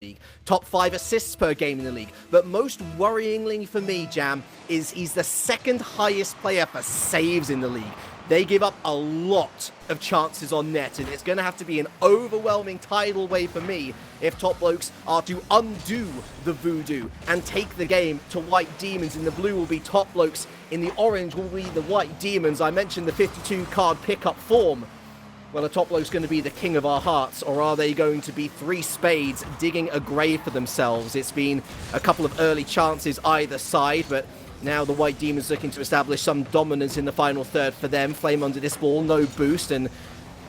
league. Top 5 assists per game in the league. But most worryingly for me, Jam, is he's the second highest player for saves in the league. They give up a lot of chances on net, and it's going to have to be an overwhelming tidal wave for me if Top Blokes are to undo the voodoo and take the game to White Demons. In the blue will be Top Blokes, in the orange will be the White Demons. I mentioned the 52 card pickup form. Well, are Top Blokes going to be the king of our hearts, or are they going to be three spades digging a grave for themselves? It's been a couple of early chances either side, but now the White Demons looking to establish some dominance in the final third for them. Flame under this ball, no boost, and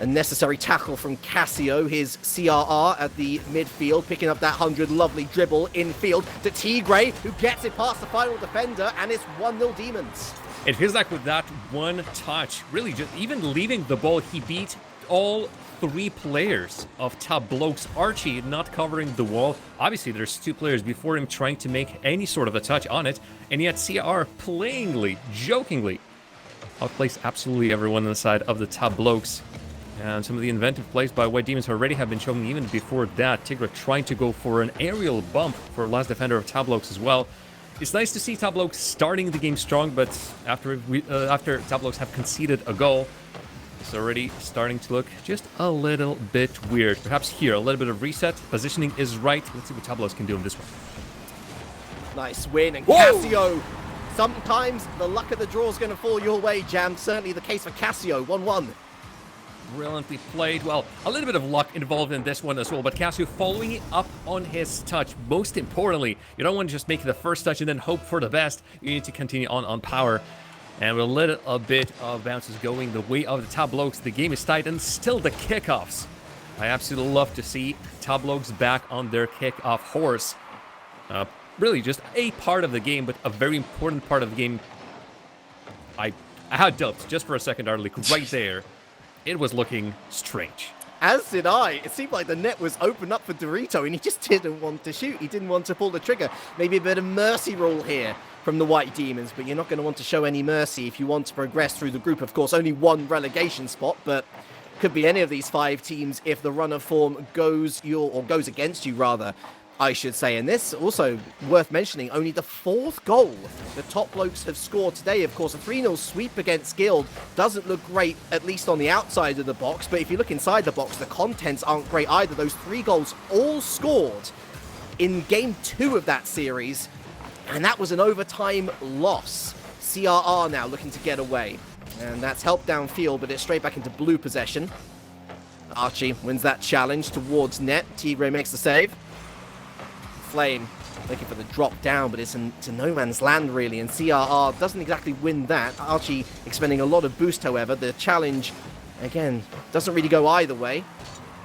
a necessary tackle from KASSIO, his CRR at the midfield, picking up that 100 lovely dribble infield to Tigray, who gets it past the final defender, and it's 1-0 Demons. It feels like with that one touch, really just even leaving the ball, he beat all three players of Top Blokes. Archie not covering the wall. Obviously, there's two players before him trying to make any sort of a touch on it, and yet CR playingly, jokingly, outplays absolutely everyone on the side of the Top Blokes. And some of the inventive plays by White Demons already have been shown even before that. Tigra trying to go for an aerial bump for last defender of Top Blokes as well. It's nice to see Top Blokes starting the game strong, but after Top Blokes have conceded a goal, it's already starting to look just a little bit weird. Perhaps here, a little bit of reset. Positioning is right. Let's see what Top Blokes can do in this one. Nice win, and KASSIO. Sometimes the luck of the draw is going to fall your way, Jam. Certainly the case for KASSIO. 1-1. Brilliantly played. Well, a little bit of luck involved in this one as well, but KASSIO following it up on his touch. Most importantly, you don't want to just make the first touch and then hope for the best. You need to continue on power. And with a little bit of bounces going the way of the Top Blokes, the game is tight, and still the kickoffs. I absolutely love to see Top Blokes back on their kickoff horse. Really just a part of the game, but a very important part of the game. I had doubts just for a second, Arlik, right there. It was looking strange. As did I. It seemed like the net was open up for Dorito, and he just didn't want to shoot. He didn't want to pull the trigger. Maybe a bit of mercy rule here from the White Demons, but you're not going to want to show any mercy if you want to progress through the group. Of course, only one relegation spot, but could be any of these 5 teams if the run of form goes against you, rather, I should say. And this, also worth mentioning, only the 4th goal the Top Blokes have scored today. Of course, a 3-0 sweep against Guild doesn't look great, at least on the outside of the box, but if you look inside the box, the contents aren't great either. Those 3 goals all scored in Game 2 of that series, and that was an overtime loss. CRR now looking to get away, and that's helped downfield, but it's straight back into blue possession. Archie wins that challenge towards net. Tigray makes the save. Flame looking for the drop down, but it's into no man's land really, and CRR doesn't exactly win that. Archie expending a lot of boost, however. The challenge, again, doesn't really go either way.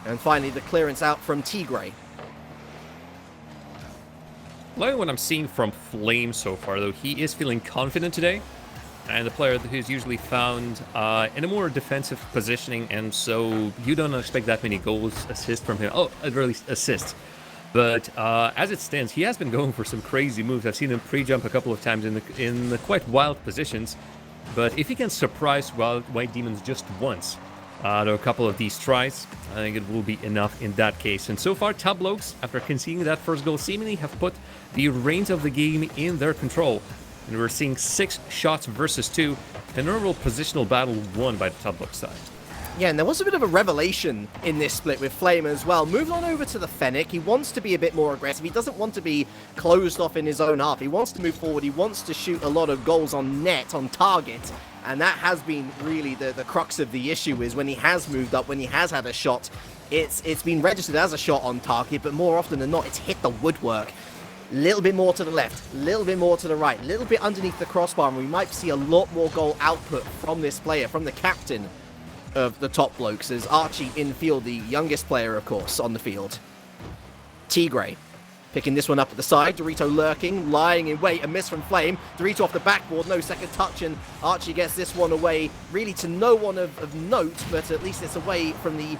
And finally, the clearance out from Tigray. Like what I'm seeing from Flame so far, though, he is feeling confident today. And the player who's usually found in a more defensive positioning, and so you don't expect that many goals, assists from him. Oh, at least assists. But as it stands, he has been going for some crazy moves. I've seen him pre-jump a couple of times in the quite wild positions. But if he can surprise White Demons just once out of a couple of these tries, I think it will be enough in that case. And so far, Top Blokes, after conceding that first goal, seemingly have put the reins of the game in their control. And we're seeing 6 shots versus 2, a normal positional battle won by the Top Blokes side. Yeah, and there was a bit of a revelation in this split with Flame as well. Moved on over to the Fennec. He wants to be a bit more aggressive. He doesn't want to be closed off in his own half. He wants to move forward. He wants to shoot a lot of goals on net, on target. And that has been really the crux of the issue, is when he has moved up, when he has had a shot, it's been registered as a shot on target, but more often than not, it's hit the woodwork. A little bit more to the left, a little bit more to the right, a little bit underneath the crossbar, and we might see a lot more goal output from this player, from the captain of the Top Blokes, as Archie in field, the youngest player, of course, on the field. Tigray picking this one up at the side. Dorito lurking, lying in wait, a miss from Flame. Dorito off the backboard, no second touch, and Archie gets this one away, really to no one of note, but at least it's away from the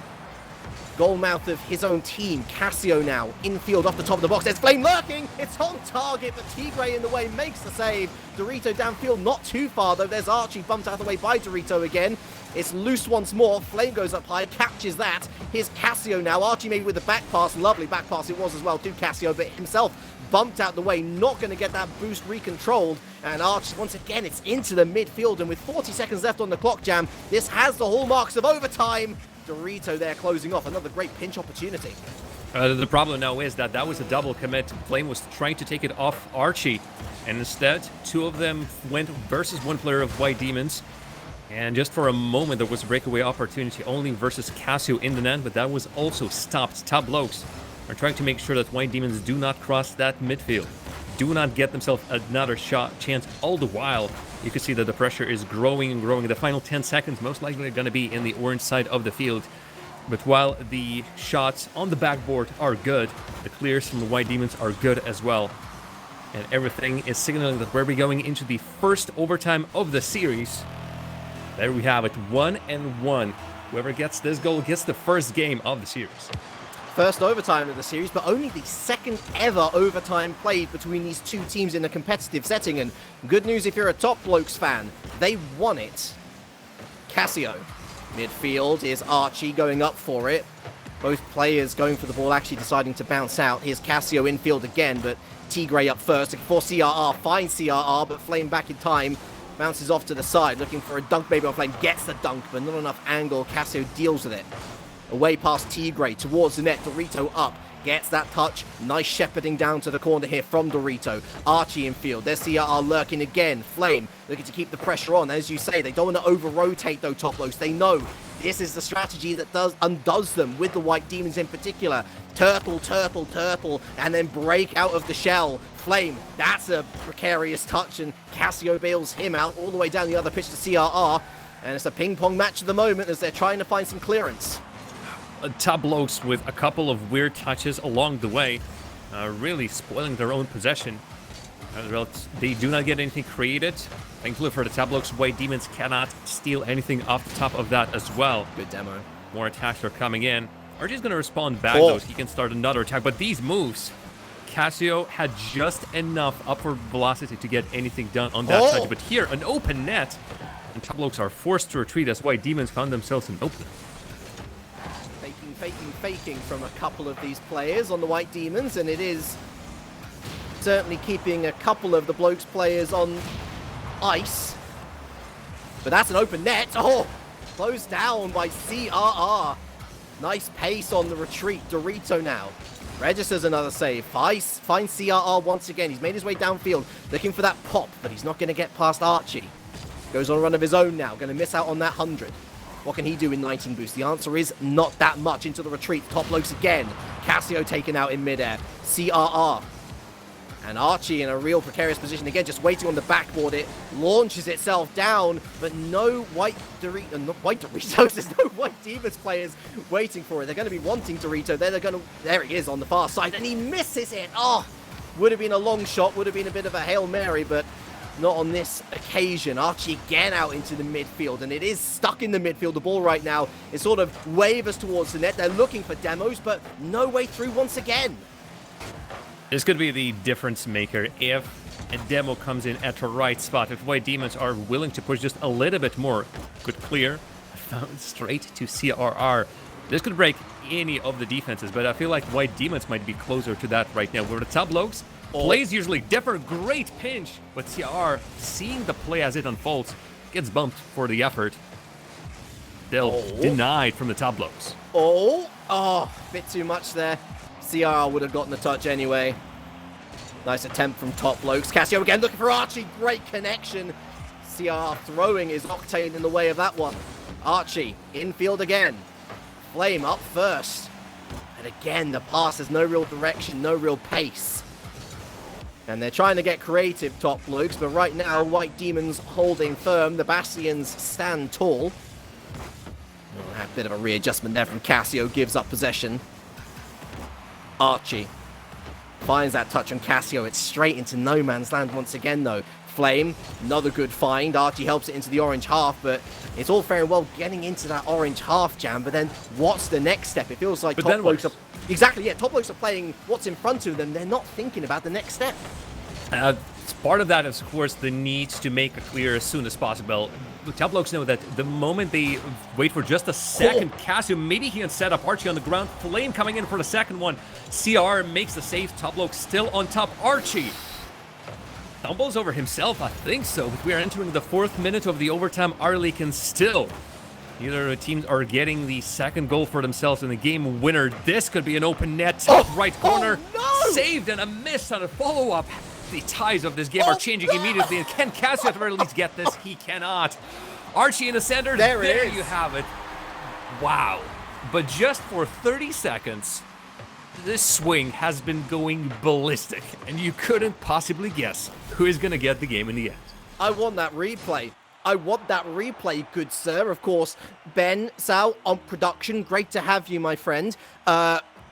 goal mouth of his own team. KASSIO now, infield off the top of the box. There's Flame lurking. It's on target, but Tigray in the way makes the save. Dorito downfield, not too far, though. There's Archie bumped out of the way by Dorito again. It's loose once more. Flame goes up high, catches that. Here's KASSIO now. Archie maybe with the back pass. Lovely back pass it was as well to KASSIO, but himself bumped out the way, not going to get that boost recontrolled. And Archie, once again, it's into the midfield. And with 40 seconds left on the clock, Jam, this has the hallmarks of overtime. Dorito there closing off. Another great pinch opportunity. The problem now is that was a double commit. Flame was trying to take it off Archie, and instead, two of them went versus one player of White Demons. And just for a moment, there was a breakaway opportunity only versus KASSIO in the end, but that was also stopped. Top Blokes are trying to make sure that White Demons do not cross that midfield, do not get themselves another chance. All the while, you can see that the pressure is growing and growing. The final 10 seconds most likely going to be in the orange side of the field. But while the shots on the backboard are good, the clears from the White Demons are good as well. And everything is signaling that we're going into the first overtime of the series. There we have it, 1-1. Whoever gets this goal gets the first game of the series. First overtime of the series, but only the second ever overtime played between these two teams in a competitive setting. And good news if you're a Top Blokes fan, they won it. KASSIO. Midfield is Archie going up for it. Both players going for the ball, actually deciding to bounce out. Here's KASSIO infield again, but Tigray up first. Looking for CRR, finds CRR, but Flame back in time. Bounces off to the side, looking for a dunk maybe on Flame. Gets the dunk, but not enough angle. KASSIO deals with it. Away past Tigray, towards the net. Dorito up, gets that touch. Nice shepherding down to the corner here from Dorito. Archie infield. There's CRR lurking again. Flame looking to keep the pressure on. As you say, they don't want to over-rotate though, Top Blokes. They know this is the strategy that undoes them, with the White Demons in particular. Turtle, turtle, turtle, and then break out of the shell. Flame, that's a precarious touch, and KASSIO bails him out all the way down the other pitch to CRR. And it's a ping-pong match at the moment as they're trying to find some clearance. Top Blokes with a couple of weird touches along the way, really spoiling their own possession. They do not get anything created. Thankfully for the Top Blokes, White Demons cannot steal anything off the top of that as well. Good demo. More attacks are coming in. Archie's going to respond back, though. He can start another attack. But these moves, KASSIO had just enough upward velocity to get anything done on that side. But here, an open net. And Top Blokes are forced to retreat as White Demons found themselves an opening. Faking from a couple of these players on the White Demons, and it is certainly keeping a couple of the Blokes players on ice. But that's an open net. Oh, closed down by CRR. Nice pace on the retreat. Dorito now registers another save. Finds CRR once again. He's made his way downfield, looking for that pop, but he's not going to get past Archie. Goes on a run of his own now, going to miss out on that 100. What can he do in 19 boost? The answer is not that much. Into the retreat. Top Blokes again. KASSIO taken out in midair. CRR. And Archie in a real precarious position again, just waiting on the backboard. It launches itself down, but no White Doritos. There's no White Demons players waiting for it. They're going to be wanting Dorito. There he is on the far side, and he misses it. Oh, would have been a long shot, would have been a bit of a Hail Mary, but not on this occasion. Archie again out into the midfield, and it is stuck in the midfield. The ball right now is sort of wavers towards the net. They're looking for demos, but no way through once again. This could be the difference maker if a demo comes in at the right spot. If White Demons are willing to push just a little bit more, good clear, found straight to CRR. This could break any of the defenses, but I feel like White Demons might be closer to that right now. Where the Top Blokes, plays usually differ. Great pinch, but CR, seeing the play as it unfolds, gets bumped for the effort. They'll denied from the Top Blokes. Bit too much there. CR would have gotten the touch anyway. Nice attempt from Top Blokes. KASSIO again looking for Archie. Great connection. CR throwing his Octane in the way of that one. Archie infield again. Flame up first. And again, the pass has no real direction, no real pace. And they're trying to get creative, Top Blokes, but right now, White Demons holding firm. The Bastions stand tall. A bit of a readjustment there from KASSIO, gives up possession. Archie finds that touch on KASSIO. It's straight into no man's land once again, though. Flame, another good find. Archie helps it into the orange half, but it's all fair and well getting into that orange half, Jam, but then what's the next step? It feels like Top Blokes are... Exactly, yeah, Top Blokes are playing what's in front of them. They're not thinking about the next step. Part of that is, of course, the need to make a clear as soon as possible. Top Blokes know that the moment they wait for just a second, KASSIO, maybe he can set up Archie on the ground. Flame coming in for the second one. CR makes the save. Top Blokes still on top. Archie stumbles over himself, I think so. But we are entering the 4th minute of the overtime. Arlekin still. Neither of the teams are getting the second goal for themselves in the game winner. This could be an open net. Top right corner. No! Saved and a miss on a follow-up. The ties of this game are changing immediately. And can KASSIO at the very least get this? He cannot. Archie in the center. There you have it. Wow. But just for 30 seconds, this swing has been going ballistic. And you couldn't possibly guess who is going to get the game in the end. I want that replay. I want that replay, good sir. Of course, Ben, Sal, on production. Great to have you, my friend.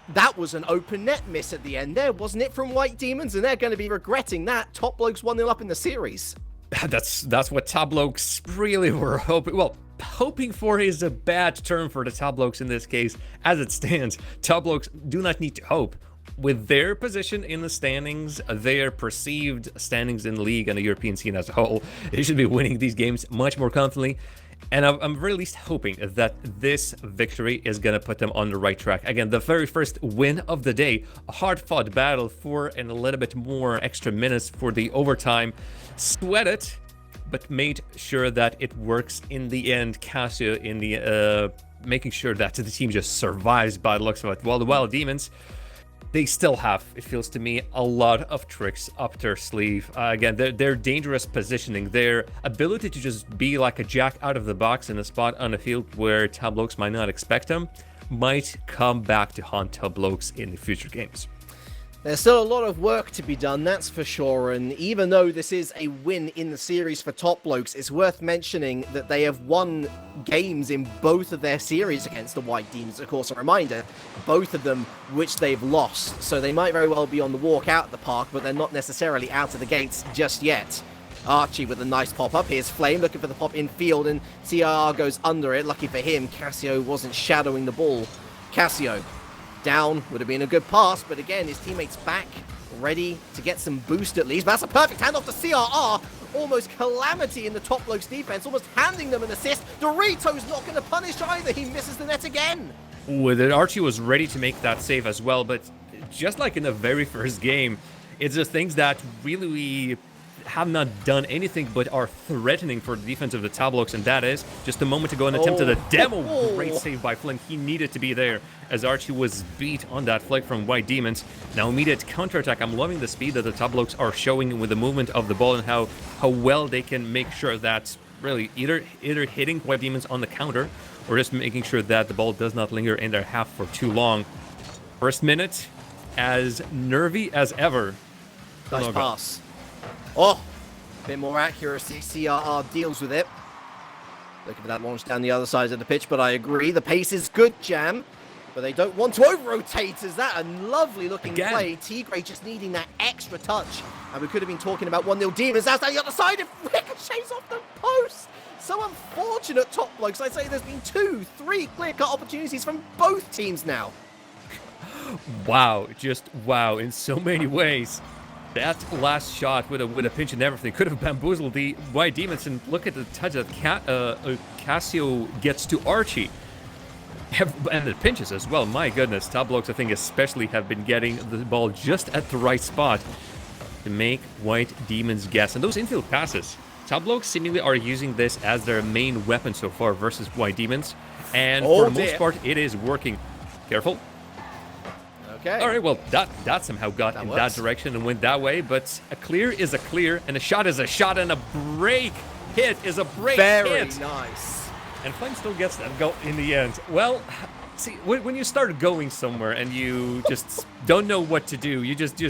That was an open net miss at the end there, wasn't it, from White Demons? And they're going to be regretting that. Top Blokes 1-0 up in the series. That's what Top Blokes really were hoping. Well, hoping for is a bad term for the Top Blokes in this case. As it stands, Top Blokes do not need to hope. With their position in the standings, their perceived standings in the league and the European scene as a whole, they should be winning these games much more confidently. And I'm very least hoping that this victory is going to put them on the right track. Again, the very first win of the day, a hard-fought battle for and a little bit more extra minutes for the overtime. Sweat it, but made sure that it works in the end. KASSIO in the making sure that the team just survives by the looks of it. While the Wild Demons, they still have, it feels to me, a lot of tricks up their sleeve. Again, their dangerous positioning, their ability to just be like a jack out of the box in a spot on the field where Top Blokes might not expect them, might come back to haunt Top Blokes in the future games. There's still a lot of work to be done, that's for sure, and even though this is a win in the series for Top Blokes, it's worth mentioning that they have won games in both of their series against the White Demons. Of course, a reminder, both of them which they've lost, so they might very well be on the walk out of the park, but they're not necessarily out of the gates just yet. Archie with a nice pop-up. Here's Flame looking for the pop in field, and CR goes under it. Lucky for him, KASSIO wasn't shadowing the ball. KASSIO down, would have been a good pass, but again, his teammates back, ready to get some boost at least. But that's a perfect handoff to CRR. Almost calamity in the Top Blokes defense, almost handing them an assist. Dorito's not going to punish either. He misses the net again. With it, Archie was ready to make that save as well, but just like in the very first game, it's just things that really have not done anything but are threatening for the defense of the Top Blokes, and that is just a moment ago an attempt at a demo. Great save by Flynn. He needed to be there as Archie was beat on that flick from White Demons. Now immediate counterattack. I'm loving the speed that the Top Blokes are showing with the movement of the ball and how well they can make sure that really either hitting White Demons on the counter or just making sure that the ball does not linger in their half for too long. First minute, as nervy as ever. Nice pass. Oh, a bit more accuracy. CRR deals with it. Looking for that launch down the other side of the pitch, but I agree. The pace is good, Jam, but they don't want to over-rotate. Is that a lovely looking play? Tigre just needing that extra touch. And we could have been talking about 1-0 Demons. That's down the other side. It ricochets off the post. So unfortunate, Top Blokes. I'd say there's been 2-3 clear-cut opportunities from both teams now. Wow, just wow in so many ways. That last shot with a pinch and everything could have bamboozled the White Demons, and look at the touch that KASSIO gets to Archie. And the pinches as well. My goodness, Top Blokes, I think especially, have been getting the ball just at the right spot to make White Demons guess. And those infield passes, Top Blokes seemingly are using this as their main weapon so far versus White Demons. And for the most part, it is working. Careful. Okay. All right, well, that somehow got in that direction and went that way, but a clear is a clear, and a shot is a shot, and a break hit is a break hit. Very nice. And Flame still gets that goal in the end. Well, see, when you start going somewhere and you just don't know what to do, you just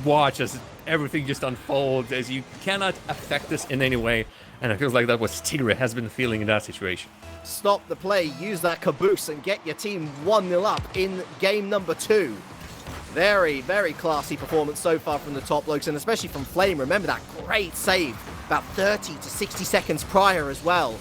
watch as everything just unfolds, as you cannot affect this in any way. And it feels like that what Tigre has been feeling in that situation. Stop the play, use that caboose, and get your team 1-0 up in game number 2. Very, very classy performance so far from the top blokes, and especially from Flame. Remember that great save about 30 to 60 seconds prior as well.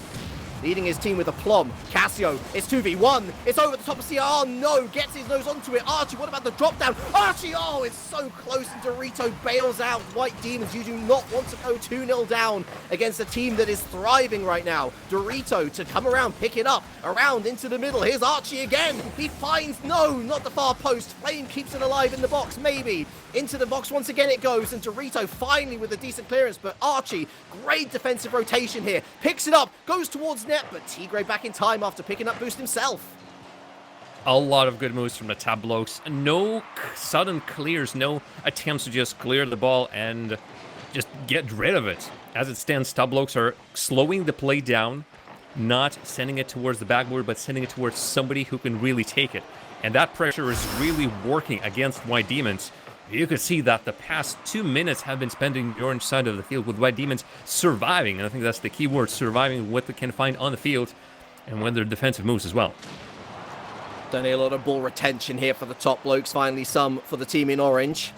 Leading his team with aplomb. KASSIO, it's 2v1. It's over the top of CR. Oh no, gets his nose onto it. Archie, what about the drop down? Archie, oh, it's so close, and Dorito bails out. White Demons, you do not want to go 2-0 down against a team that is thriving right now. Dorito to come around, pick it up, around into the middle. Here's Archie again. He finds, no, not the far post. Flame keeps it alive in the box, maybe. Into the box once again it goes, and Dorito finally with a decent clearance, but Archie, great defensive rotation here. Picks it up, goes towards net, but Tigray back in time after picking up boost himself. A lot of good moves from the Tab Blokes. No sudden clears, no attempts to just clear the ball and just get rid of it. As it stands, Tab Blokes are slowing the play down, not sending it towards the backboard, but sending it towards somebody who can really take it. And that pressure is really working against White Demons. You could see that the past 2 minutes have been spent in the orange side of the field with White Demons surviving. And I think that's the key word, surviving what they can find on the field and when their defensive moves as well. Don't a lot of ball retention here for the top blokes. Finally some for the team in orange.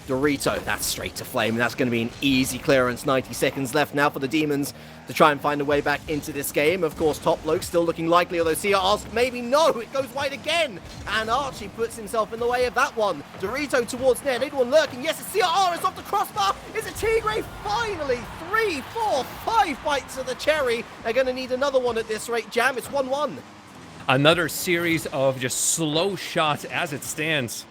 Dorito, that's straight to Flame. That's going to be an easy clearance. 90 seconds left now for the Demons to try and find a way back into this game. Of course, top blokes still looking likely, although CR's maybe no. It goes wide again. And Archie puts himself in the way of that one. Dorito towards net. Anyone lurking? Yes, it's CR. It's off the crossbar. Is it Tigray? Finally, 3, 4, 5 bites of the cherry. They're going to need another one at this rate, Jam. It's 1-1. Another series of just slow shots as it stands.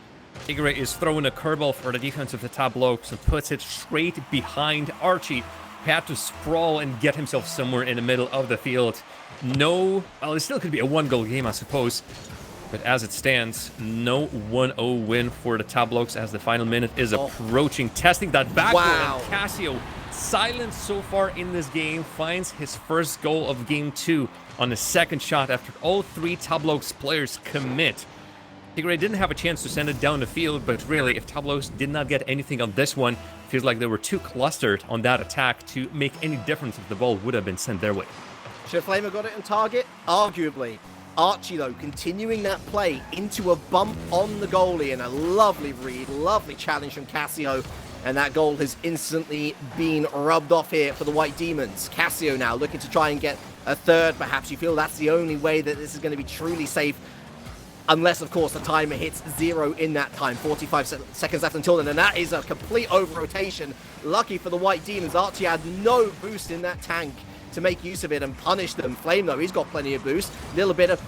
Tigray is throwing a curveball for the defense of the Tab Blokes and puts it straight behind Archie, who had to sprawl and get himself somewhere in the middle of the field. No, well, it still could be a one-goal game, I suppose. But as it stands, no 1-0 win for the Tab Blokes as the final minute is approaching. Testing that backboard. Wow. KASSIO, silent so far in this game, finds his first goal of game 2 on the second shot after all 3 Tab Blokes players commit. Tigray didn't have a chance to send it down the field, but really, if Tab Blokes did not get anything on this one, it feels like they were too clustered on that attack to make any difference if the ball would have been sent their way. Should Flame have got it on target? Arguably. Archie, though, continuing that play into a bump on the goalie, and a lovely read, lovely challenge from KASSIO, and that goal has instantly been rubbed off here for the White Demons. KASSIO now looking to try and get a third, perhaps. You feel that's the only way that this is going to be truly safe, unless, of course, the timer hits 0 in that time. 45 seconds left until then, and that is a complete over-rotation. Lucky for the White Demons, Archie had no boost in that tank to make use of it and punish them. Flame, though, he's got plenty of boost. A little bit of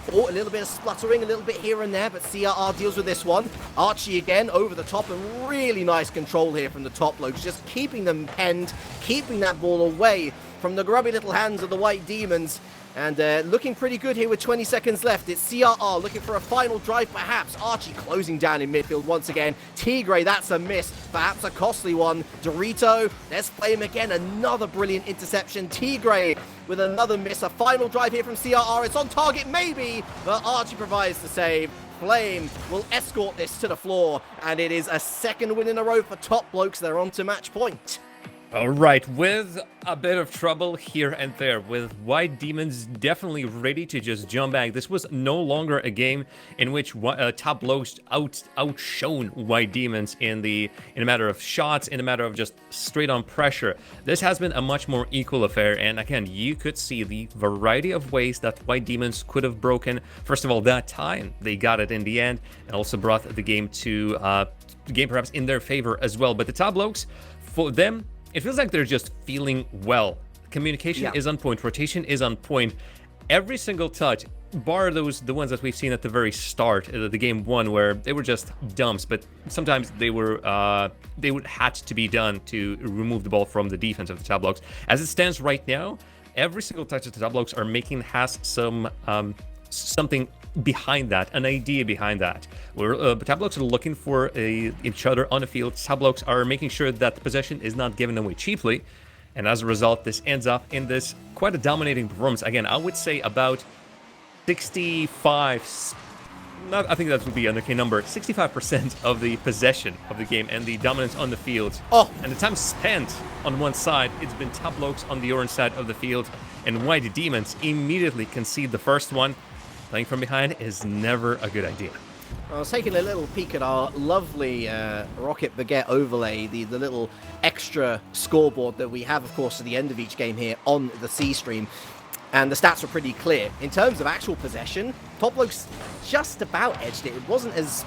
spluttering, a little bit here and there, but CRR deals with this one. Archie again over the top, and really nice control here from the top blokes, just keeping them penned, keeping that ball away from the grubby little hands of the White Demons. And looking pretty good here with 20 seconds left. It's CRR looking for a final drive, perhaps. Archie closing down in midfield once again. Tigray, that's a miss. Perhaps a costly one. Dorito, there's Flame again. Another brilliant interception. Tigray with another miss. A final drive here from CRR. It's on target, maybe. But Archie provides the save. Flame will escort this to the floor. And it is a second win in a row for top blokes. They're on to match point. All right, with a bit of trouble here and there, with White Demons definitely ready to just jump back. This was no longer a game in which Tab Blokes outshone White Demons in a matter of shots, in a matter of just straight-on pressure. This has been a much more equal affair, and again, you could see the variety of ways that White Demons could have broken. First of all, that time they got it in the end, and also brought the game to the game perhaps in their favor as well. But the Tab Blokes, for them, it feels like they're just feeling well. Communication is on point. Rotation is on point. Every single touch, bar the ones that we've seen at the very start of the game 1, where they were just dumps, but sometimes they would had to be done to remove the ball from the defense of the Tab Blokes. As it stands right now, every single touch that the Tab Blokes are making has some something behind that, an idea behind that. Where Tab Blokes are looking for each other on the field. Tab Blokes are making sure that the possession is not given away cheaply, and as a result, this ends up in this quite a dominating performance. Again, I would say about 65. I think that would be an okay number. 65% of the possession of the game and the dominance on the field. And the time spent on one side, it's been Tab Blokes on the orange side of the field, and White Demons immediately concede the first one. Playing from behind is never a good idea. I was taking a little peek at our lovely Rocket Baguette overlay, the little extra scoreboard that we have, of course, at the end of each game here on the C stream. And the stats were pretty clear. In terms of actual possession, Top Blokes just about edged it. It wasn't as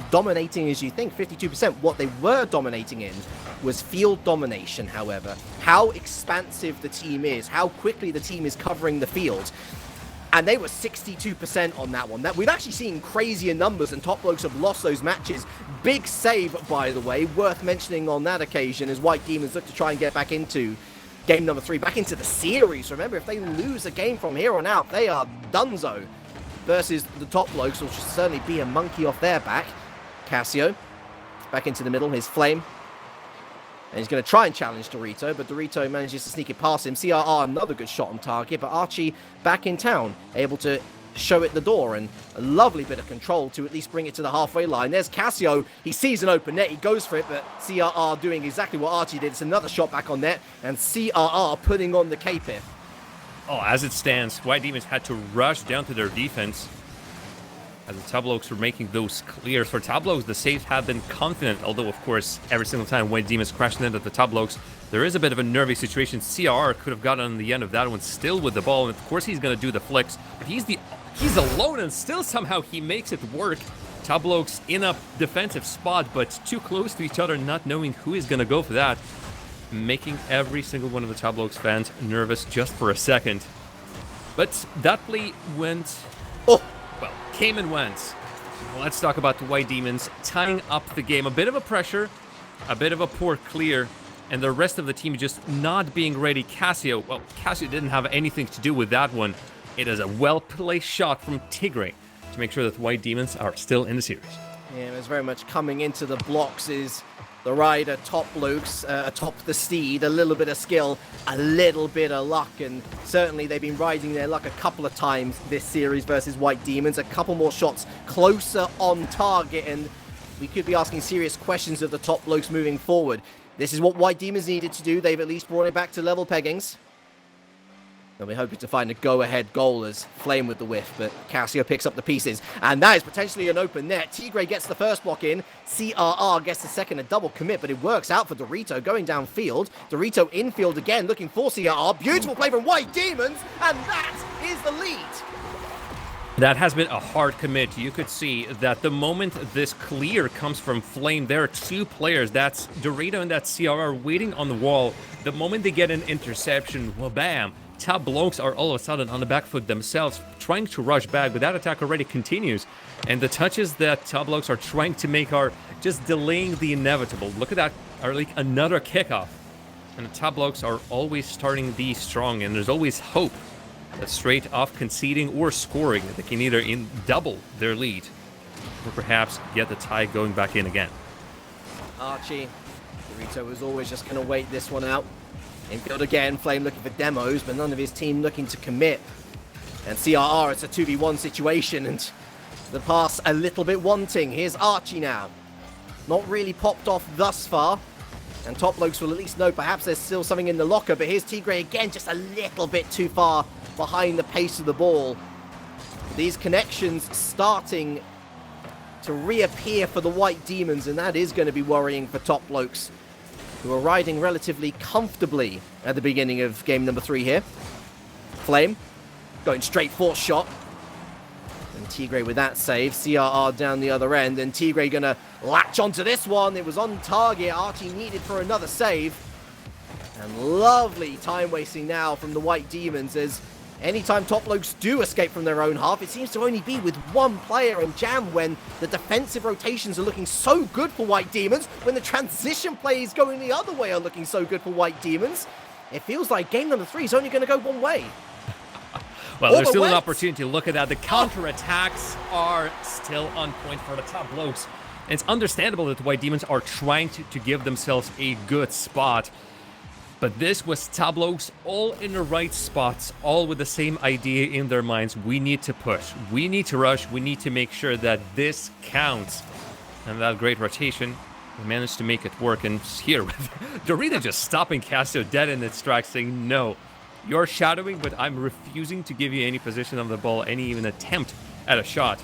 dominating as you think, 52%. What they were dominating in was field domination, however. How expansive the team is, how quickly the team is covering the field. And they were 62% on that one. We've actually seen crazier numbers, and Top Blokes have lost those matches. Big save, by the way, worth mentioning on that occasion, as White Demons look to try and get back into game number 3, back into the series. Remember, if they lose a game from here on out, they are donezo versus the Top Blokes, which will certainly be a monkey off their back. KASSIO back into the middle, his Flame. And he's going to try and challenge Dorito, but Dorito manages to sneak it past him. CRR, another good shot on target, but Archie back in town, able to show it the door, and a lovely bit of control to at least bring it to the halfway line. There's KASSIO. He sees an open net. He goes for it, but CRR doing exactly what Archie did. It's another shot back on net, and CRR putting on the cape here. Oh, as it stands, White Demons had to rush down to their defense as the Top Blokes were making those clears. For Top Blokes, the saves have been confident, although, of course, every single time White Demons crashed into the Top Blokes, there is a bit of a nervy situation. CR could have gotten on the end of that one still with the ball, and of course he's going to do the flicks, but he's alone, and still somehow he makes it work. Top Blokes in a defensive spot, but too close to each other, not knowing who is going to go for that, making every single one of the Top Blokes fans nervous just for a second. But that play went... well, came and went. Let's talk about the White Demons tying up the game. A bit of a pressure, a bit of a poor clear, and the rest of the team just not being ready. KASSIO didn't have anything to do with that one. It is a well-placed shot from Tigray to make sure that the White Demons are still in the series. Yeah, it was very much coming into the blocks is the rider, Top Blokes, atop the steed, a little bit of skill, a little bit of luck, and certainly they've been riding their luck a couple of times this series versus White Demons. A couple more shots closer on target, and we could be asking serious questions of the Top Blokes moving forward. This is what White Demons needed to do. They've at least brought it back to level peggings. And we're hoping to find a go-ahead goal as Flame with the whiff, but KASSIO picks up the pieces. And that is potentially an open net. Tigray gets the first block in. CRR gets the second, a double commit, but it works out for Dorito going downfield. Dorito infield again, looking for CRR. Beautiful play from White Demons, and that is the lead. That has been a hard commit. You could see that the moment this clear comes from Flame, there are two players. That's Dorito and that's CRR waiting on the wall. The moment they get an interception, well, bam. Top Blokes are all of a sudden on the back foot themselves, trying to rush back, but that attack already continues. And the touches that Top Blokes are trying to make are just delaying the inevitable. Look at that, like another kickoff. And the Top Blokes are always starting these strong, and there's always hope that straight off conceding or scoring, they can either double their lead or perhaps get the tie going back in again. Archie, Dorito was always just going to wait this one out. Infield again, Flame looking for demos, but none of his team looking to commit. And CRR, it's a 2v1 situation, and the pass a little bit wanting. Here's Archie now. Not really popped off thus far. And Top Blokes will at least know perhaps there's still something in the locker, but here's Tigray again, just a little bit too far behind the pace of the ball. These connections starting to reappear for the White Demons, and that is going to be worrying for Top Blokes, who are riding relatively comfortably at the beginning of game number 3 here. Flame going straight for shot. And Tigray with that save. CRR down the other end, and Tigray going to latch onto this one. It was on target. Archie needed for another save. And lovely time wasting now from the White Demons, as anytime Top Blokes do escape from their own half, it seems to only be with one player, and Jam, when the defensive rotations are looking so good for White Demons, when the transition plays going the other way are looking so good for White Demons, it feels like game number 3 is only going to go one way. Well, there's still an opportunity to look at that. The counterattacks are still on point for the Top Blokes. And it's understandable that the White Demons are trying to give themselves a good spot. But this was Top Blokes all in the right spots, all with the same idea in their minds. We need to push. We need to rush. We need to make sure that this counts. And that great rotation, we managed to make it work. And here, Dorito just stopping KASSIO dead in its tracks, saying, no, you're shadowing, but I'm refusing to give you any position on the ball, any even attempt at a shot.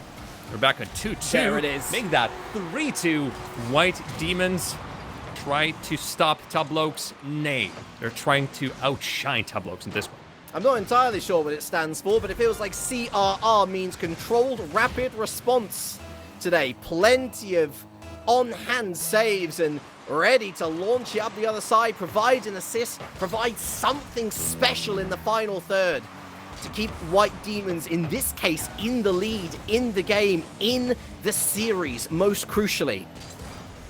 We're back on 2-2. There it is. Make that 3-2. White Demons try to stop Blokes. Nay, they're trying to outshine Blokes in this one. I'm not entirely sure what it stands for, but it feels like CRR means Controlled Rapid Response today. Plenty of on-hand saves and ready to launch it up the other side, provide an assist, provide something special in the final third to keep White Demons, in this case, in the lead, in the game, in the series, most crucially.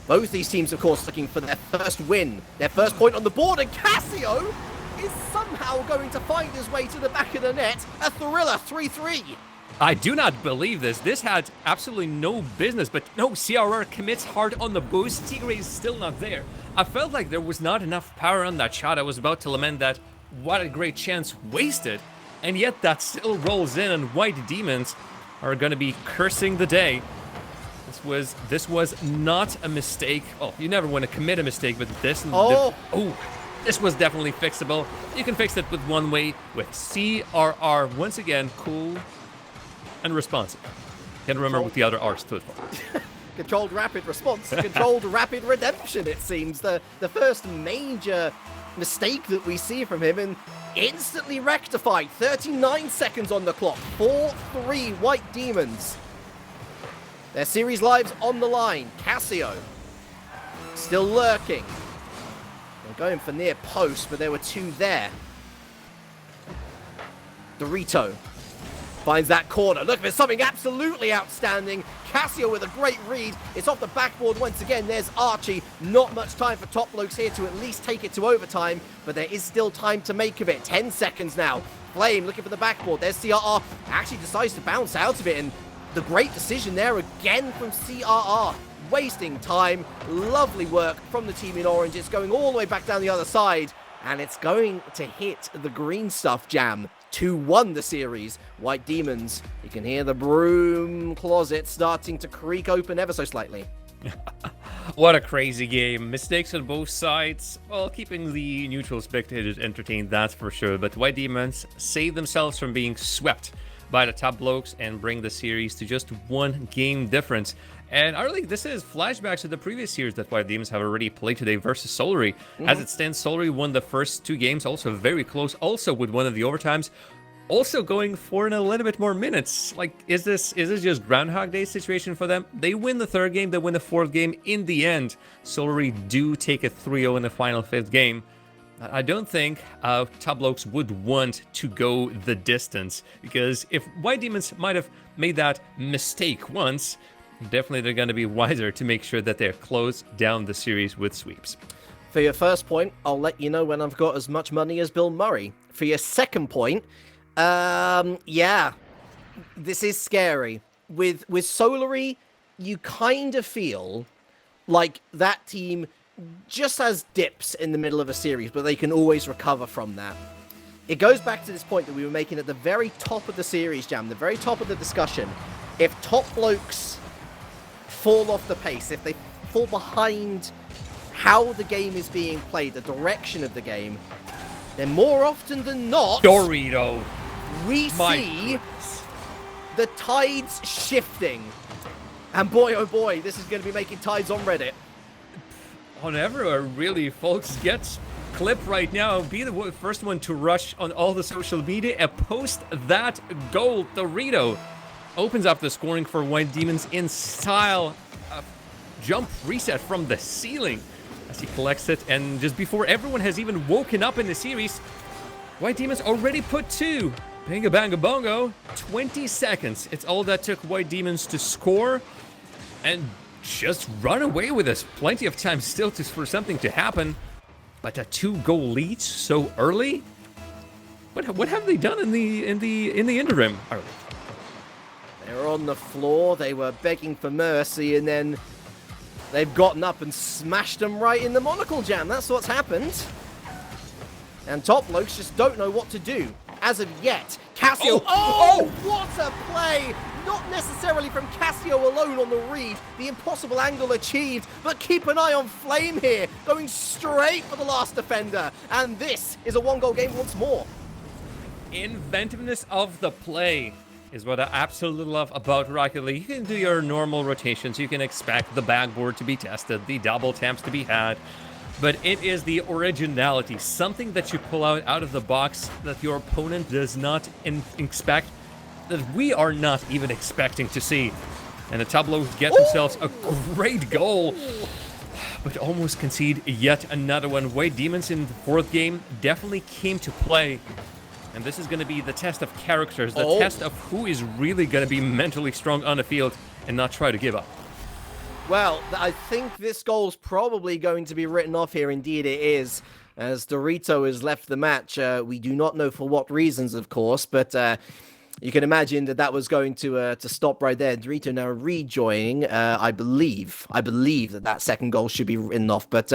Both these teams, of course, looking for their first win, their first point on the board, and KASSIO is somehow going to find his way to the back of the net. A thriller 3-3. I do not believe this. This had absolutely no business, but no, CRR commits hard on the boost. Tigre is still not there. I felt like there was not enough power on that shot. I was about to lament that. What a great chance wasted. And yet that still rolls in, and White Demons are going to be cursing the day. This was not a mistake. Oh, you never want to commit a mistake, but this... This was definitely fixable. You can fix it with one way, with CRR. Once again, cool and responsive. Can't remember what the other R stood for. Controlled Rapid Response, Controlled Rapid Redemption, it seems. The first major mistake that we see from him, and instantly rectified. 39 seconds on the clock. 4-3 White Demons. Their series lives on the line. KASSIO still lurking. They're going for near post, but there were two there. Dorito finds that corner. Look, there's something absolutely outstanding. KASSIO with a great read. It's off the backboard once again. There's Archie. Not much time for Blokes here to at least take it to overtime, but there is still time to make of it. 10 seconds now. Flame looking for the backboard. There's CRR. Actually decides to bounce out of it, and the great decision there again from CRR. Wasting time. Lovely work from the team in orange. It's going all the way back down the other side, and it's going to hit the green stuff jam. 2-1 the series. White Demons, you can hear the broom closet starting to creak open ever so slightly. What a crazy game. Mistakes on both sides. Well, keeping the neutral spectators entertained, that's for sure. But White Demons save themselves from being swept by the Blokes and bring the series to just one game difference. And I really, this is flashbacks to the previous series that White Demons have already played today versus Solary. As it stands, Solary won the first two games, also very close, also with one of the overtimes, also going for a little bit more minutes. Like, is this just Groundhog Day situation for them? They win the third game, they win the fourth game. In the end, Solary do take a 3-0 in the final fifth game. I don't think Blokes would want to go the distance, because if White Demons might have made that mistake once, definitely they're going to be wiser to make sure that they're close down the series with sweeps. For your first point, I'll let you know when I've got as much money as Bill Murray. For your second point, yeah, this is scary. With Solary, you kind of feel like that team just has dips in the middle of a series, but they can always recover from that. It goes back to this point that we were making at the very top of the series, Jam, the very top of the discussion. If Blokes fall off the pace, if they fall behind how the game is being played, the direction of the game, then more often than not, Dorito, we see the tides shifting. And boy, oh boy, this is going to be making tides on Reddit. On everywhere, really, folks. Get clip right now. Be the first one to rush on all the social media and post that goal. Dorito opens up the scoring for White Demons in style. A jump reset from the ceiling as he collects it. And just before everyone has even woken up in the series, White Demons already put two. Banga banga bongo. 20 seconds. It's all that took White Demons to score and just run away with us. Plenty of time still for something to happen. But a 2-goal lead so early? What have they done in the interim? They were on the floor, they were begging for mercy, and then they've gotten up and smashed them right in the monocle jam. That's what's happened. And Blokes just don't know what to do. As of yet, KASSIO... Oh, what a play! Not necessarily from KASSIO alone on the read. The impossible angle achieved, but keep an eye on Flame here, going straight for the last defender. And this is a one-goal game once more. Inventiveness of the play. is what I absolutely love about Rocket League. You can do your normal rotations. You can expect the backboard to be tested, the double taps to be had. But it is the originality, something that you pull out of the box that your opponent does not expect, that we are not even expecting to see. And the Tableaux get themselves a great goal, but almost concede yet another one. White Demons in the fourth game definitely came to play. And this is going to be the test of characters, the test of who is really going to be mentally strong on the field and not try to give up. Well, I think this goal's probably going to be written off here. Indeed, it is. As Dorito has left the match, we do not know for what reasons, of course, but you can imagine that was going to stop right there. Dorito now rejoining. I believe that second goal should be written off. But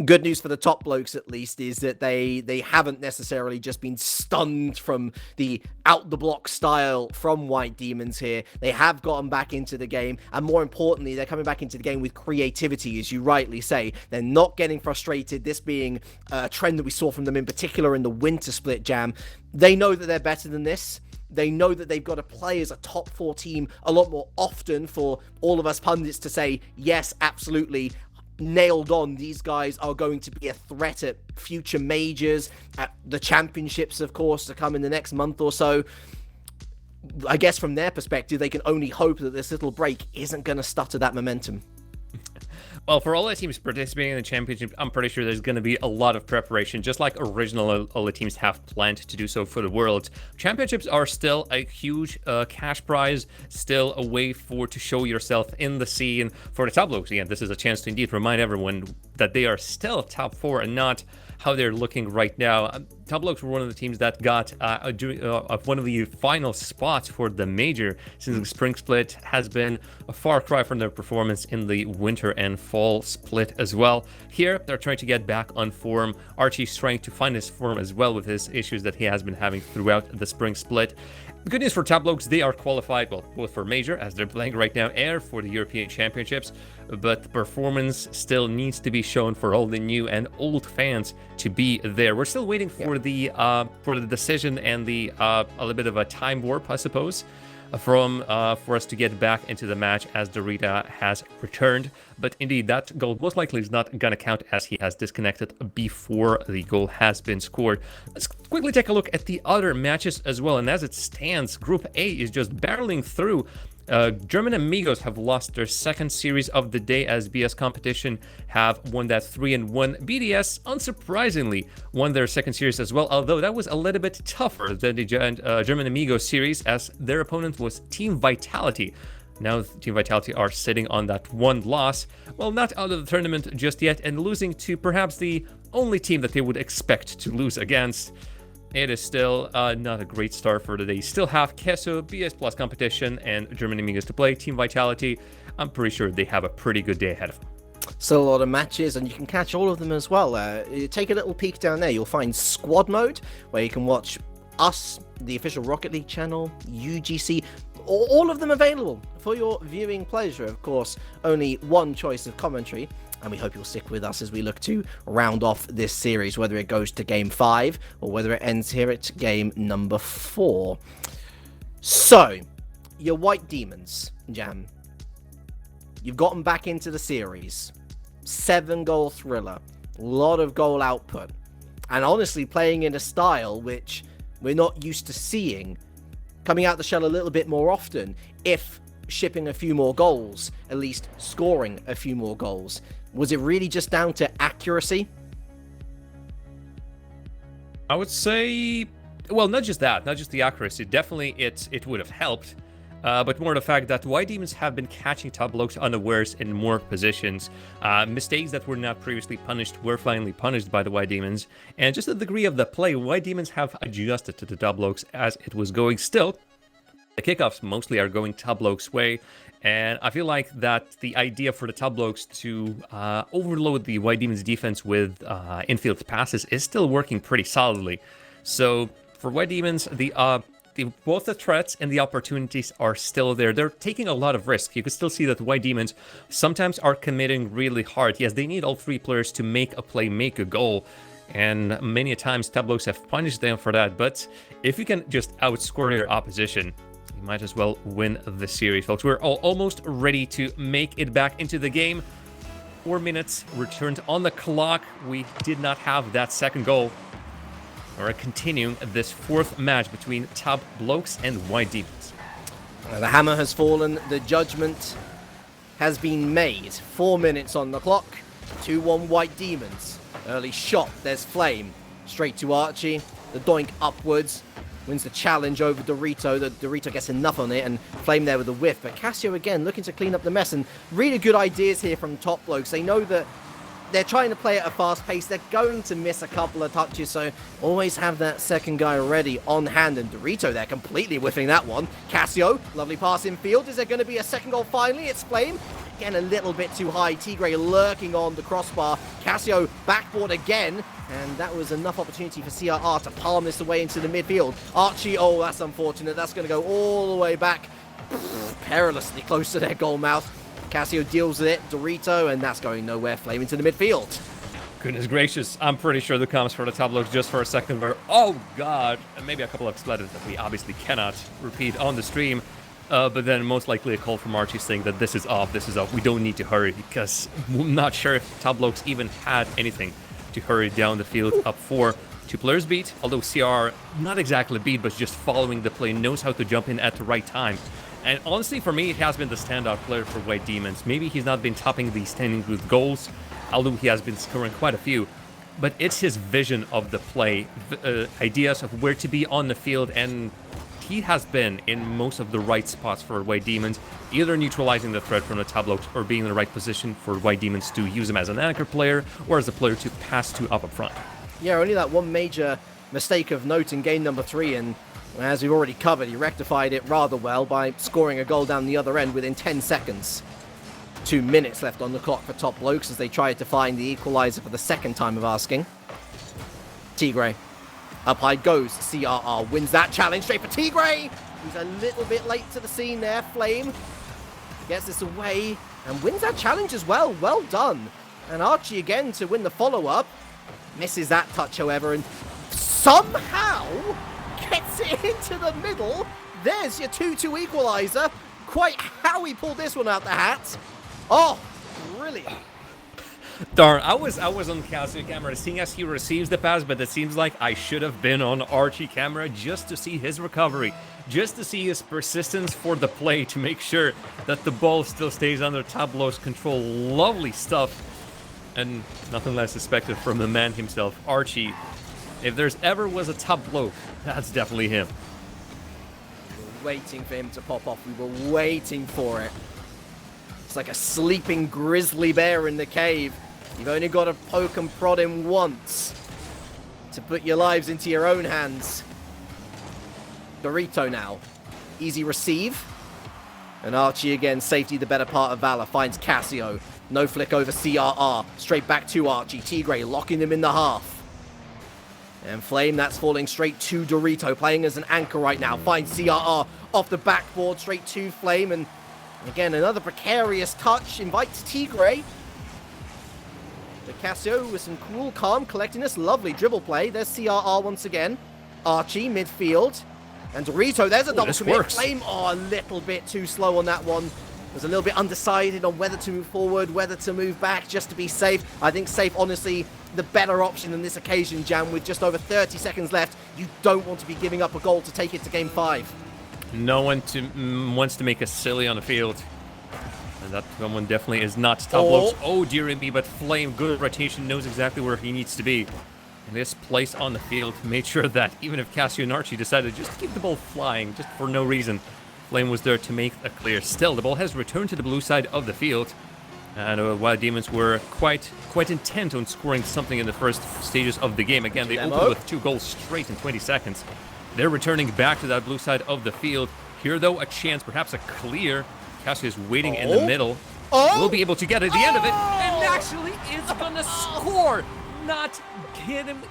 good news for the top blokes, at least, is that they haven't necessarily just been stunned from the out the block style from White Demons here. They have gotten back into the game, and more importantly, they're coming back into the game with creativity, as you rightly say. They're not getting frustrated. This being a trend that we saw from them in particular in the winter split jam. They know that they're better than this. They know that they've got to play as a top 4 team a lot more often for all of us pundits to say, yes, absolutely, nailed on. These guys are going to be a threat at future majors, at the championships, of course, to come in the next month or so. I guess from their perspective, they can only hope that this little break isn't going to stutter that momentum. Well, for all the teams participating in the championship, I'm pretty sure there's going to be a lot of preparation, just like original all the teams have planned to do so for the Worlds. Championships are still a huge cash prize, still a way to show yourself in the scene. For the Tableaux, again, this is a chance to indeed remind everyone that they are still top 4 and not how they're looking right now. Tableaux were one of the teams that got one of the final spots for the major, since the spring split has been a far cry from their performance in the winter and fall split as well. Here, they're trying to get back on form. Archie's trying to find his form as well with his issues that he has been having throughout the spring split. Good news for Tableaux, they are qualified, well, both for major, as they're playing right now, and for the European Championships, but the performance still needs to be shown for all the new and old fans to be there. We're still waiting for the decision and a little bit of a time warp, I suppose, for us to get back into the match as Dorita has returned. But indeed, that goal most likely is not going to count, as he has disconnected before the goal has been scored. Let's quickly take a look at the other matches as well. And as it stands, Group A is just barreling through. German Amigos have lost their second series of the day, as BS Competition have won that 3-1. BDS, unsurprisingly, won their second series as well, although that was a little bit tougher than the German Amigos series, as their opponent was Team Vitality. Now Team Vitality are sitting on that one loss, well, not out of the tournament just yet, and losing to perhaps the only team that they would expect to lose against. It is still not a great start for today. Still have KASSIO, BS Plus Competition, and German Amigos to play. Team Vitality, I'm pretty sure they have a pretty good day ahead of them. Still a lot of matches, and you can catch all of them as well. Take a little peek down there. You'll find Squad Mode, where you can watch us, the official Rocket League channel, UGC, all of them available for your viewing pleasure. Of course, only one choice of commentary. And we hope you'll stick with us as we look to round off this series, whether it goes to Game 5 or whether it ends here at Game number 4. So, your White Demons, Jam. You've gotten back into the series. 7-goal thriller. A lot of goal output. And honestly, playing in a style which we're not used to seeing. Coming out the shell a little bit more often, if shipping a few more goals, at least scoring a few more goals. Was it really just down to accuracy? I would say, well, not just that, not just the accuracy. Definitely it would have helped, but more the fact that White Demons have been catching Tableaux unawares in more positions. Mistakes that were not previously punished were finally punished by the White Demons, and just the degree of the play, White Demons have adjusted to the Tableaux as it was going. Still, the kickoffs mostly are going Tableaux' way, and I feel like that the idea for the Tableaux to overload the White Demons defense with infield passes is still working pretty solidly. So for White Demons, both the threats and the opportunities are still there. They're taking a lot of risk. You can still see that the White Demons sometimes are committing really hard. Yes, they need all 3 players to make a play, make a goal. And many a times Tableaux have punished them for that. But if you can just outscore your opposition, you might as well win the series, folks. We're almost ready to make it back into the game. 4 minutes returned on the clock. We did not have that second goal. We're continuing this fourth match between Tab Blokes and White Demons. The hammer has fallen. The judgment has been made. 4 minutes on the clock. 2-1 White Demons. Early shot. There's Flame. Straight to Archie. The doink upwards. Wins the challenge over Dorito. The Dorito gets enough on it, and Flame there with a whiff. But KASSIO again looking to clean up the mess, and really good ideas here from Top Blokes. They know that they're trying to play at a fast pace. They're going to miss a couple of touches, so always have that second guy ready on hand. And Dorito there completely whiffing that one. KASSIO, lovely pass in field. Is there going to be a second goal finally? It's Flame. Again, a little bit too high. Tigray lurking on the crossbar. KASSIO backboard again. And that was enough opportunity for CRR to palm this away into the midfield. Archie, oh, that's unfortunate. That's going to go all the way back. Perilously close to their goal mouth. KASSIO deals with it. Dorito, and that's going nowhere. Flame into the midfield. Goodness gracious. I'm pretty sure the comments for the Tab Blokes just for a second were, oh god, and maybe a couple of expletives that we obviously cannot repeat on the stream. But then most likely a call from Archie saying that this is off, we don't need to hurry, because I'm not sure if Tab Blokes even had anything to hurry down the field up 4. 2 players beat, although CR not exactly beat, but just following the play, knows how to jump in at the right time. And honestly, for me, it has been the standout player for White Demons. Maybe he's not been topping the standings with goals, although he has been scoring quite a few. But it's his vision of the play, ideas of where to be on the field, and he has been in most of the right spots for White Demons, either neutralizing the threat from the Tab Blokes or being in the right position for White Demons to use him as an anchor player or as a player to pass to up front. Yeah, only that one major mistake of note in game number 3, and as we've already covered, he rectified it rather well by scoring a goal down the other end within 10 seconds. 2 minutes left on the clock for Top Blokes as they tried to find the equalizer for the second time of asking. Tigray. Up high goes CRR, wins that challenge straight for Tigray. He's a little bit late to the scene there. Flame gets this away and wins that challenge as well. Well done. And Archie again to win the follow-up. Misses that touch, however, and somehow gets it into the middle. There's your 2-2 equalizer. Quite how he pulled this one out the hat. Oh, brilliant. Darn, I was on KASSIO camera seeing as he receives the pass, but it seems like I should have been on Archie camera just to see his recovery, just to see his persistence for the play to make sure that the ball still stays under Tab Blokes' control. Lovely stuff, and nothing less expected from the man himself, Archie. If there's ever was a Tab Bloke, that's definitely him. We were waiting for him to pop off. We were waiting for it. It's like a sleeping grizzly bear in the cave. You've only got to poke and prod him once to put your lives into your own hands. Dorito now. Easy receive. And Archie again, safety the better part of Valor, finds KASSIO. No flick over CRR. Straight back to Archie. Tigray locking them in the half. And Flame, that's falling straight to Dorito, playing as an anchor right now. Finds CRR off the backboard, straight to Flame. And again, another precarious touch. Invites Tigray. But KASSIO with some cool, calm collectiness. Lovely dribble play. There's CRR once again. Archie, midfield. And Dorito, there's a double commit. Works. Flame, oh, a little bit too slow on that one. Was a little bit undecided on whether to move forward, whether to move back, just to be safe. I think safe, honestly, the better option in this occasion, Jam. With just over 30 seconds left, you don't want to be giving up a goal to take it to game 5. No one wants to make us silly on the field. And that someone definitely is not Tab Blokes. Oh, dear me, but Flame, good rotation, knows exactly where he needs to be. And this place on the field made sure that even if KASSIO and Archie decided just to keep the ball flying, just for no reason, Flame was there to make a clear. Still, the ball has returned to the blue side of the field. And Wild Demons were quite intent on scoring something in the first stages of the game. Again, they opened with 2 goals straight in 20 seconds. They're returning back to that blue side of the field. Here, though, a chance, perhaps a clear. KASSIO is waiting in the middle. Will be able to get at the end of it. And actually is going to score. Not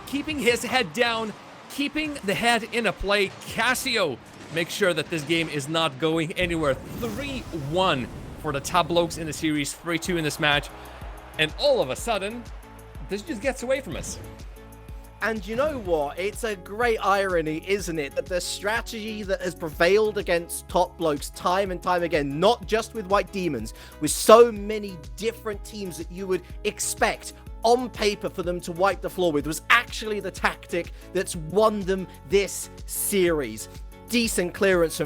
keeping his head down, keeping the head in a play. KASSIO makes sure that this game is not going anywhere. 3-1 for the Tab Blokes in the series, 3-2 in this match. And all of a sudden, this just gets away from us. And you know what? It's a great irony, isn't it? That the strategy that has prevailed against top blokes time and time again, not just with White Demons, with so many different teams that you would expect on paper for them to wipe the floor with, was actually the tactic that's won them this series. Decent clearance from